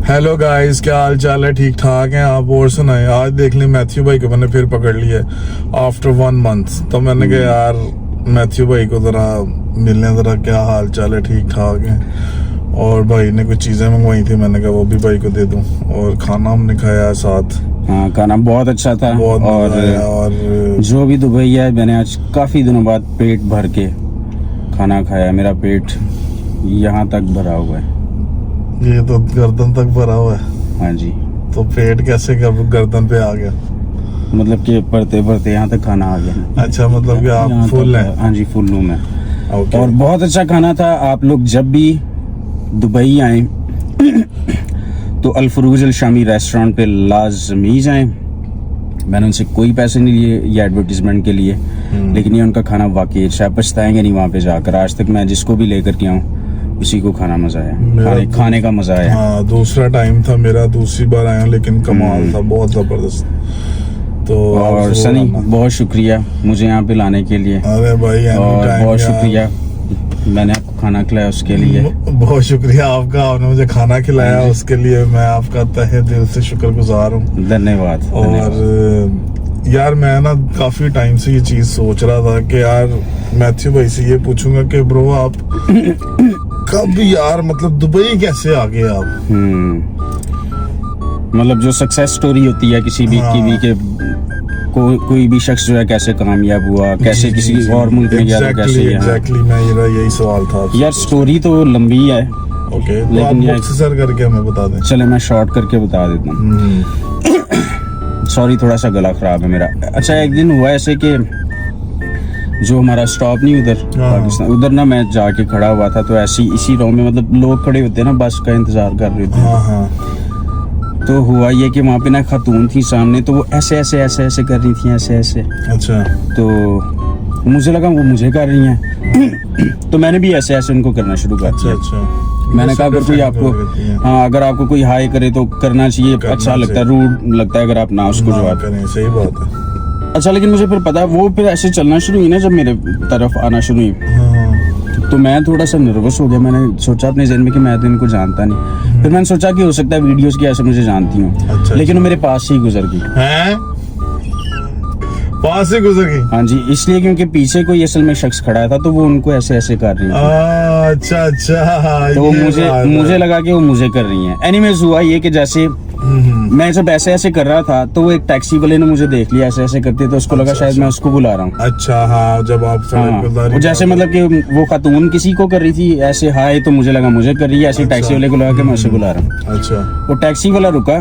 Hello guys, क्या हाल चाल है? ठीक ठाक हैं आप? और सुनाए। आज देख लें मैथ्यू भाई को मैंने फिर पकड़ लिया आफ्टर 1 मंथ। तो मैंने कहा यार मैथ्यू भाई को जरा मिलने, जरा क्या हाल चाल है, ठीक ठाक है। और भाई ने कुछ चीजें मंगवाई थी, मैंने कहा वो भी भाई को दे दूं। और खाना हमने खाया साथ। हाँ, खाना बहुत अच्छा था। बहुत और जो भी दुबई है, मैंने आज काफी दिनों बाद पेट भर के खाना खाया। मेरा पेट यहाँ तक भरा हुआ है। ये तो गर्दन तक भरा हुआ है। हाँ जी। तो पेट कैसे गर्दन पे आ गया? मतलब कि बढ़ते बढ़ते यहाँ तक खाना आ गया। अच्छा, मतलब कि आप फुल हैं? हाँ जी, फुल हूँ मैं। ओके। और बहुत अच्छा खाना था। आप लोग जब भी दुबई आए तो अल-फरूज अल-शामी रेस्टोरेंट पे लाजमी जाएं। मैंने उनसे कोई पैसे नहीं लिए ये एडवर्टीजमेंट के लिए, लेकिन ये उनका खाना वाकई अच्छा, पछताएंगे नहीं वहाँ पे जाकर। आज तक मैं जिसको भी लेकर के आऊँ उसी को खाना मजा आया, खाने का मजा आया। हाँ, दूसरा टाइम था मेरा, दूसरी बार आया, लेकिन कमाल था, बहुत जबरदस्त। तो और सनी, बहुत शुक्रिया मुझे यहाँ पे लाने के लिए। अरे भाई, और बहुत शुक्रिया मैंने आपको खाना खिलाया उसके लिए। बहुत शुक्रिया आपका, आपने मुझे खाना खिलाया, उसके लिए मैं आपका तहे दिल से शुक्रगुजार हूँ। धन्यवाद। और यार मैं ना काफी टाइम से ये चीज सोच रहा था कि यार मैथ्यू भाई से ये पूछूंगा कि ब्रो आप कब यार मतलब दुबई कैसे आ गए आप? मतलब जो सक्सेस स्टोरी होती है किसी भी की के कोई भी शख्स जो है कैसे कामयाब हुआ, कैसे किसी और मुल्क में गया, कैसे एग्जैक्टली मेरा यही सवाल था यार। स्टोरी तो लंबी है। ओके, तो आप मुख्तसर करके हमें बता दें। चले मैं शॉर्ट करके बता देता हूँ। सॉरी, थोड़ा सा गला खराब है मेरा। अच्छा, एक दिन हुआ ऐसे कि जो हमारा स्टॉप नहीं उधर पाकिस्तान, उधर ना मैं जाके खड़ा हुआ था। तो ऐसी इसी रो में मतलब लोग खड़े होते हैं ना, बस का इंतजार कर रहे थे। तो हुआ ये कि वहाँ पे ना खातून थी सामने, तो वो ऐसे ऐसे ऐसे ऐसे कर रही थी, ऐसे ऐसे। अच्छा। तो मुझे लगा वो मुझे कर रही हैं तो मैंने भी ऐसे ऐसे उनको करना शुरू कर दिया। अच्छा। मैंने कहा अगर कोई आपको, हाँ, अगर आपको कोई हाई करे तो करना चाहिए, अच्छा लगता है, रूड लगता है अगर आप ना उसको जवाब करें। सही बात है। अच्छा, लेकिन मुझे फिर पता, वो फिर ऐसे चलना शुरू हुई ना, जब मेरे तरफ आना शुरू हुई, तो मैं थोड़ा सा नर्वस हो गया। मैंने सोचा अपने ज़हन में कि मैं तो इनको जानता नहीं। फिर मैंने सोचा कि हो सकता है वीडियोस की ऐसे मुझे जानती हूँ। अच्छा, लेकिन वो मेरे पास ही गुजर गई। पास से गुजर गई? हाँ जी, इसलिए क्योंकि पीछे कोई असल में शख्स खड़ा था, तो वो उनको ऐसे ऐसे कर रही थी। अच्छा अच्छा। तो वो मुझे लगा कि वो मुझे कर रही हैं। एनीवेज हुआ ये कि जैसे मैं जब ऐसे ऐसे कर रहा था, तो वो एक टैक्सी वाले ने मुझे देख लिया ऐसे ऐसे करते, तो उसको लगा शायद मैं उसको बुला रहा हूँ। अच्छा, हाँ, जब आप वो जैसे मतलब कि वो खातून किसी को कर रही थी ऐसे हाय, तो मुझे लगा मुझे कर रही है ऐसे। टैक्सी वाले को लगा कि मैं उसे बुला रहा हूँ। अच्छा। वो टैक्सी वाला रुका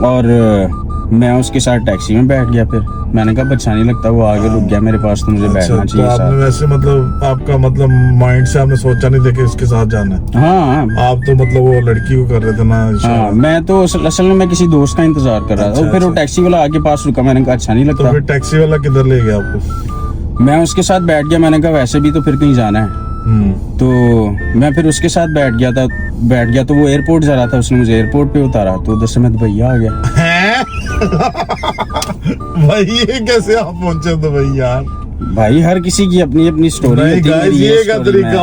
और मैं उसके साथ टैक्सी में बैठ गया। फिर मैंने कहा अच्छा नहीं लगता, वो आगे रुक गया मेरे पास, तो मुझे बैठना चाहिए। तो आपने वैसे मतलब आपका मतलब माइंड से आपने सोचा नहीं था कि उसके साथ जाना है? हाँ, आप तो मतलब वो लड़की को कर रहे थे ना? हाँ, मैं तो असल में मैं किसी दोस्त का इंतजार कर रहा था। फिर वो टैक्सी वाला आगे पास रुका, मैंने कहा अच्छा नहीं लगता। तो फिर टैक्सी वाला किधर ले गया आपको? मैं उसके साथ बैठ गया। मैंने कहा वैसे भी तो फिर कहीं जाना है, तो मैं फिर उसके साथ बैठ गया। तो वो एयरपोर्ट जा रहा था, उसने मुझे एयरपोर्ट पे उतारा, तो उधर से मैं दुबई आ गया। भाई ये कैसे आप पहुंचे दुबई यार? भाई हर किसी की अपनी अपनी स्टोरी होती है।